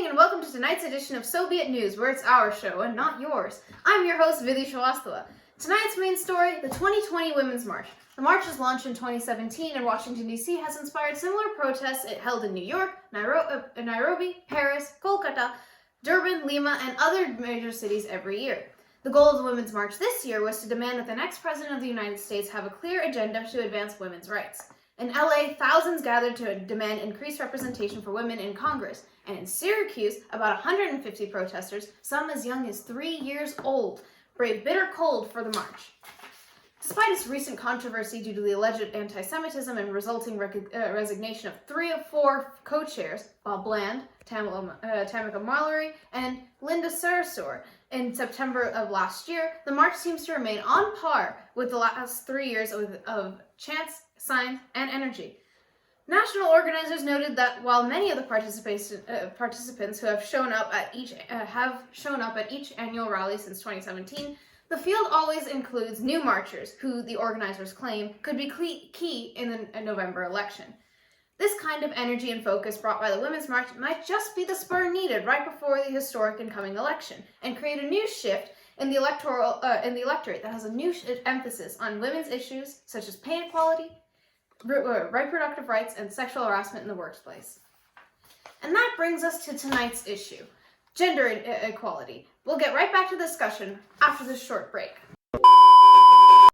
evening and welcome to tonight's edition of So Be It News, where it's our show and not yours. I'm your host, Vidhi Srivastava. Tonight's main story, the 2020 Women's March. The march was launched in 2017 and Washington, D.C. has inspired similar protests it held in New York, Nairobi, Paris, Kolkata, Durban, Lima, and other major cities every year. The goal of the Women's March this year was to demand that the next President of the United States have a clear agenda to advance women's rights. In LA, thousands gathered to demand increased representation for women in Congress. And in Syracuse, about 150 protesters, some as young as 3 years old, braved bitter cold for the march. Despite its recent controversy due to the alleged anti-Semitism and resulting resignation of 3 of 4 co-chairs, Bob Bland, Tamika Mallory, and Linda Sarsour, in September of last year, the march seems to remain on par with the last 3 years of chants, signs, and energy. National organizers noted that while many of the participants who have shown up at each annual rally since 2017, the field always includes new marchers who the organizers claim could be key in the November election. This kind of energy and focus brought by the Women's March might just be the spur needed right before the historic incoming election and create a new shift in the electorate that has a new emphasis on women's issues such as pay equality, reproductive rights, and sexual harassment in the workplace. And that brings us to tonight's issue, gender equality. We'll get right back to the discussion after this short break.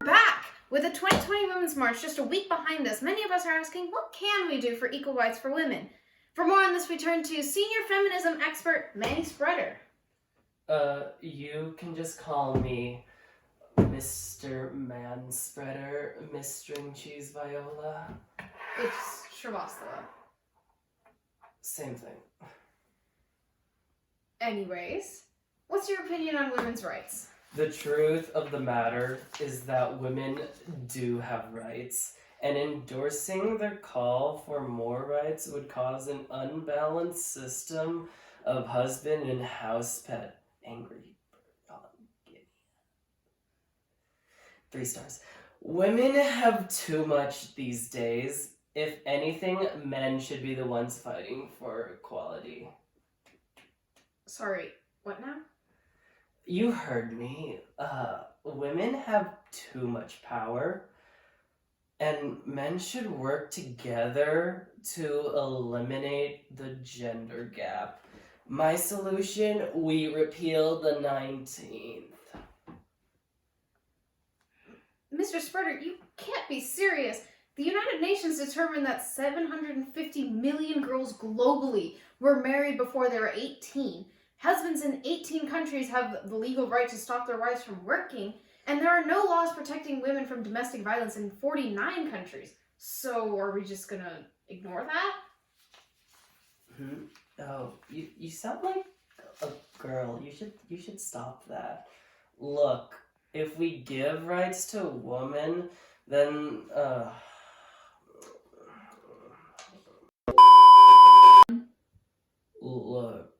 Back! With the 2020 Women's March just a week behind us, many of us are asking, what can we do for equal rights for women? For more on this, we turn to senior feminism expert Mannie Spreader. You can just call me Mr. Manspreader, Miss String Cheese Viola. It's Srivastava. Same thing. Anyways, what's your opinion on women's rights? The truth of the matter is that women do have rights, and endorsing their call for more rights would cause an unbalanced system of husband and house pet angry bird on Guinea. 3 stars. Women have too much these days. If anything, men should be the ones fighting for equality. Sorry, what now? You heard me. Women have too much power, and men should work together to eliminate the gender gap. My solution, we repeal the 19th. Mr. Spreader, you can't be serious. The United Nations determined that 750 million girls globally were married before they were 18. Husbands in 18 countries have the legal right to stop their wives from working, and there are no laws protecting women from domestic violence in 49 countries. So are we just gonna ignore that? Oh, you sound like a girl. You should stop that. Look, if we give rights to women, then look,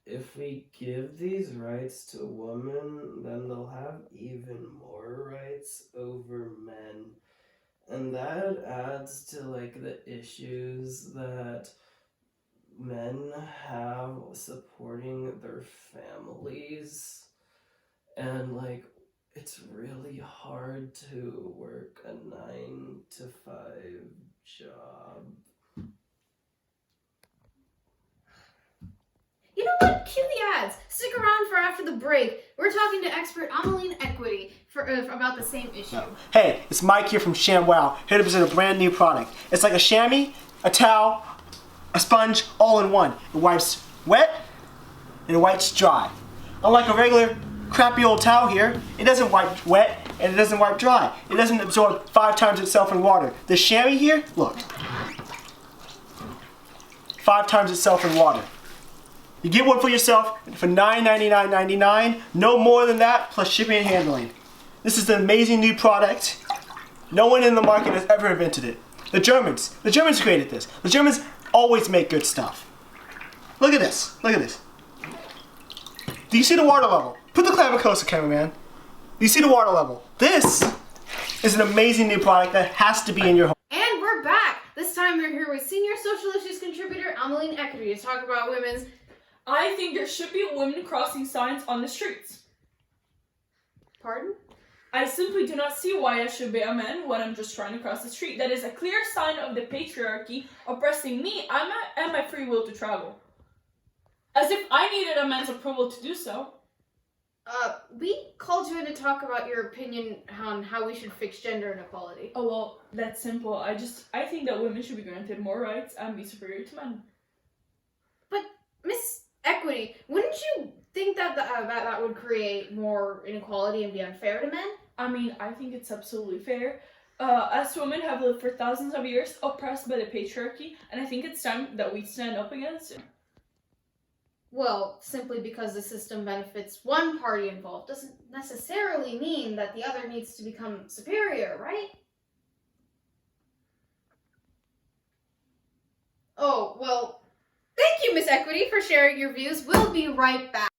if we give these rights to women, then they'll have even more rights over men. And that adds to, the issues that men have supporting their families. And, it's really hard to work a 9-to-5 job. You know what? Cue the ads. Stick around for after the break. We're talking to expert Ameline Equity about the same issue. Hey, it's Mike here from ShamWow, here to present a brand new product. It's like a chamois, a towel, a sponge, all in one. It wipes wet and it wipes dry. Unlike a regular crappy old towel here, it doesn't wipe wet and it doesn't wipe dry. It doesn't absorb 5 times itself in water. The chamois here, look, 5 times itself in water. You get one for yourself for $9.99.99, no more than that, plus shipping and handling. This is an amazing new product. No one in the market has ever invented it. The Germans created this. The Germans always make good stuff. Look at this, Do you see the water level? Put the clamor closer, cameraman. Do you see the water level? This is an amazing new product that has to be in your home. And we're back. This time we're here with senior social issues contributor Ameline Equity to talk about women's I think there should be women crossing signs on the streets. Pardon? I simply do not see why I should be a man when I'm just trying to cross the street. That is a clear sign of the patriarchy oppressing me and my free will to travel. As if I needed a man's approval to do so. We called you in to talk about your opinion on how we should fix gender inequality. Oh well, that's simple. I think that women should be granted more rights and be superior to men. But, Miss Equity, wouldn't you think that that would create more inequality and be unfair to men? I mean, I think it's absolutely fair. As women have lived for thousands of years oppressed by the patriarchy, and I think it's time that we stand up against it. Well, simply because the system benefits one party involved doesn't necessarily mean that the other needs to become superior, right? Oh, well, thank you, Miss Equity, for sharing your views. We'll be right back.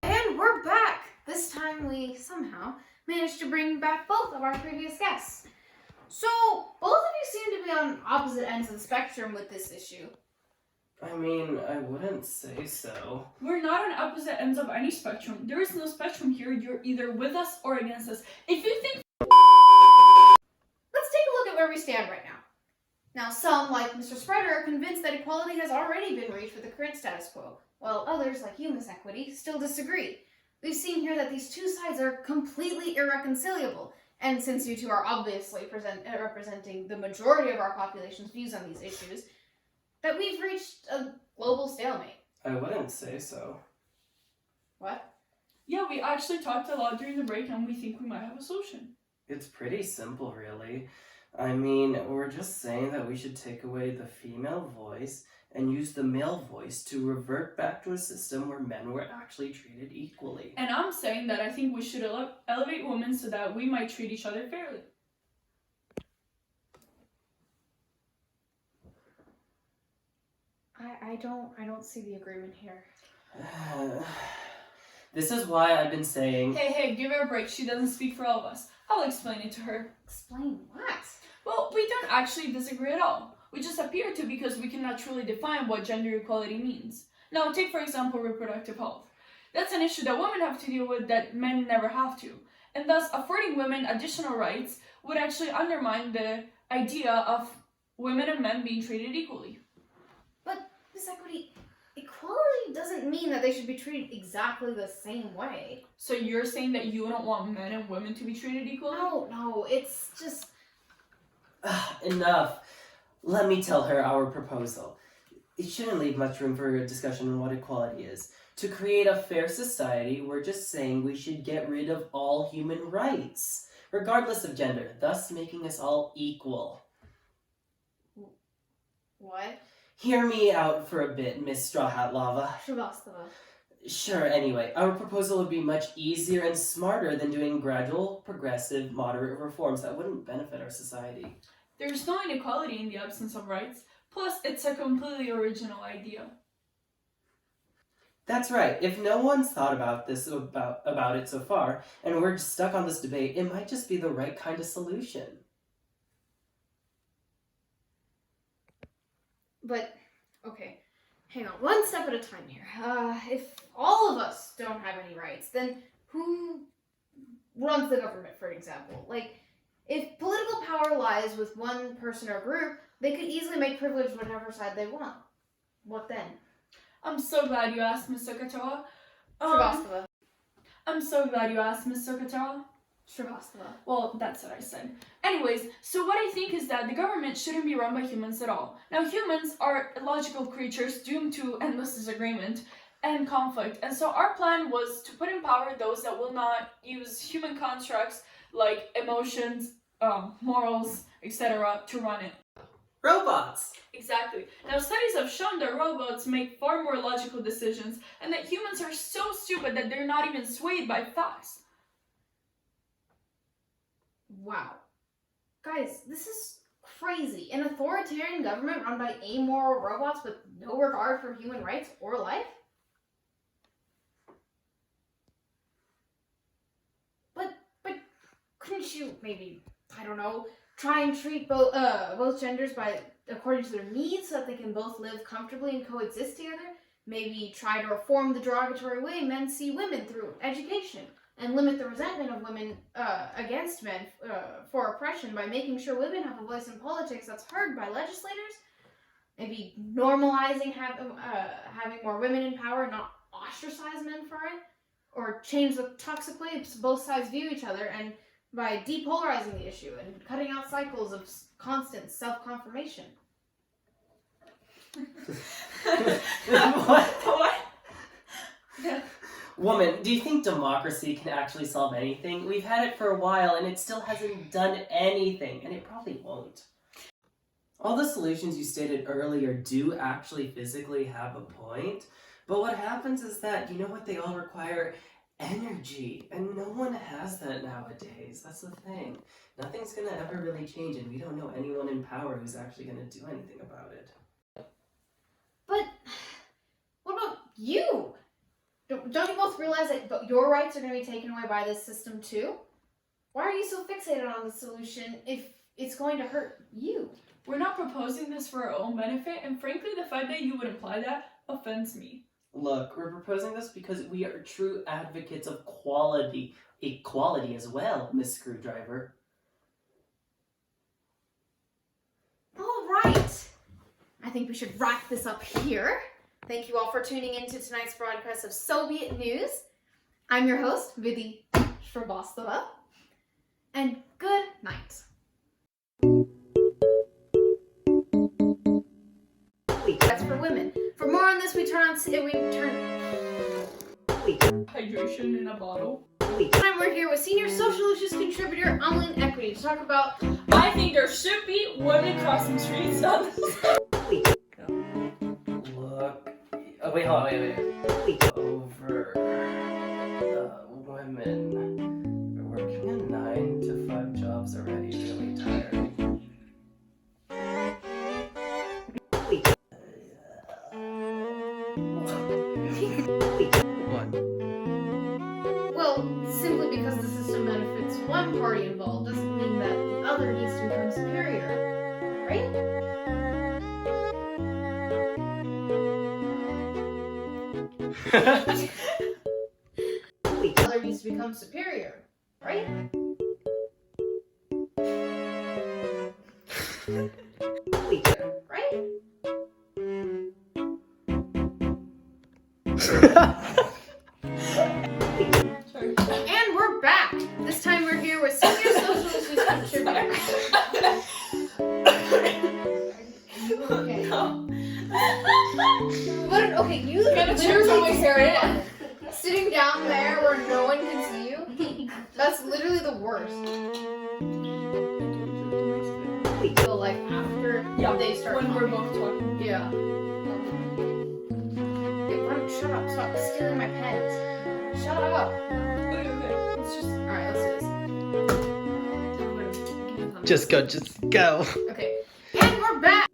And we're back. This time we somehow managed to bring back both of our previous guests. So, both of you seem to be on opposite ends of the spectrum with this issue. I mean, I wouldn't say so. We're not on opposite ends of any spectrum. There is no spectrum here. You're either with us or against us. If you think... Let's take a look at where we stand right now. Now, some, like Mr. Spreader, are convinced that equality has already been reached with the current status quo, while others, like you, Miss Equity, still disagree. We've seen here that these two sides are completely irreconcilable, and since you two are obviously representing the majority of our population's views on these issues, that we've reached a global stalemate. I wouldn't say so. What? Yeah, we actually talked a lot during the break and we think we might have a solution. It's pretty simple, really. I mean, we're just saying that we should take away the female voice and use the male voice to revert back to a system where men were actually treated equally. And I'm saying that I think we should elevate women so that we might treat each other fairly. I don't see the agreement here. This is why I've been saying... Hey, give her a break. She doesn't speak for all of us. I'll explain it to her. Explain what? Well, we don't actually disagree at all. We just appear to because we cannot truly define what gender equality means. Now, take for example reproductive health. That's an issue that women have to deal with that men never have to. And thus, affording women additional rights would actually undermine the idea of women and men being treated equally. But, Miss Equity, equality doesn't mean that they should be treated exactly the same way. So you're saying that you don't want men and women to be treated equally? No, it's just... Enough. Let me tell her our proposal. It shouldn't leave much room for a discussion on what equality is. To create a fair society, we're just saying we should get rid of all human rights, regardless of gender, thus making us all equal. What? Hear me out for a bit, Miss Straw Hat Lava. Srivastava. Sure, anyway, our proposal would be much easier and smarter than doing gradual, progressive, moderate reforms that wouldn't benefit our society. There's no inequality in the absence of rights. Plus, it's a completely original idea. That's right. If no one's thought about it so far, and we're stuck on this debate, it might just be the right kind of solution. But, okay, hang on, one step at a time here. If all of us don't have any rights, then who runs the government, for example? Like, if political power lies with one person or group, they could easily make privilege whatever side they want. What then? I'm so glad you asked, Ms. Sokatoa. Srivastava. I'm so glad you asked, Ms. Sokatoa. Srivastava. Well, that's what I said. Anyways, so what I think is that the government shouldn't be run by humans at all. Now, humans are logical creatures doomed to endless disagreement and conflict. And so our plan was to put in power those that will not use human constructs like emotions, morals, etc. to run it. Robots! Exactly. Now, studies have shown that robots make far more logical decisions and that humans are so stupid that they're not even swayed by facts. Wow. Guys, this is crazy. An authoritarian government run by amoral robots with no regard for human rights or life? But couldn't you maybe, I don't know, try and treat both genders according to their needs so that they can both live comfortably and coexist together? maybe try to reform the derogatory way men see women through education, and limit the resentment of women against men for oppression by making sure women have a voice in politics that's heard by legislators. Maybe normalizing having more women in power, not ostracize men for it, or change the toxic way both sides view each other, and by depolarizing the issue and cutting out cycles of constant self-confirmation. What? Woman, do you think democracy can actually solve anything? We've had it for a while and it still hasn't done anything, and it probably won't. All the solutions you stated earlier do actually physically have a point, but what happens is that, you know what, they all require energy, and no one has that nowadays. That's the thing. Nothing's gonna ever really change, and we don't know anyone in power who's actually gonna do anything about it. But what about you? Don't you both realize that your rights are going to be taken away by this system too? Why are you so fixated on the solution if it's going to hurt you? We're not proposing this for our own benefit, and frankly, the fact that you would imply that offends me. Look, we're proposing this because we are true advocates of equality as well, Miss Screwdriver. All right. I think we should wrap this up here. Thank you all for tuning in to tonight's broadcast of Soviet News. I'm your host, Vidhi Srivastava, and good night. That's for women. For more on this, we turn Hydration in a bottle. Tonight we're here with senior social issues contributor Ameline Equity to talk about. I think there should be women crossing streets on this. Look. Oh, wait, hold on, wait. Over. Women. We're working in 9 to 5 jobs already, really tiring. Well, simply because the system benefits one party involved doesn't mean that the other needs to become superior, right? The other needs to become superior, right? Right? And we're back! This time we're here with senior social issues contributor. Okay. No. But okay, you literally sitting down there where no one can see you. That's literally the worst. So like after they start when talking. we're both talking. Yeah. Hey, shut up! Stop stealing my pens. Shut up. Okay. Let's just. All right, let's do this. Just go. Okay, and we're back.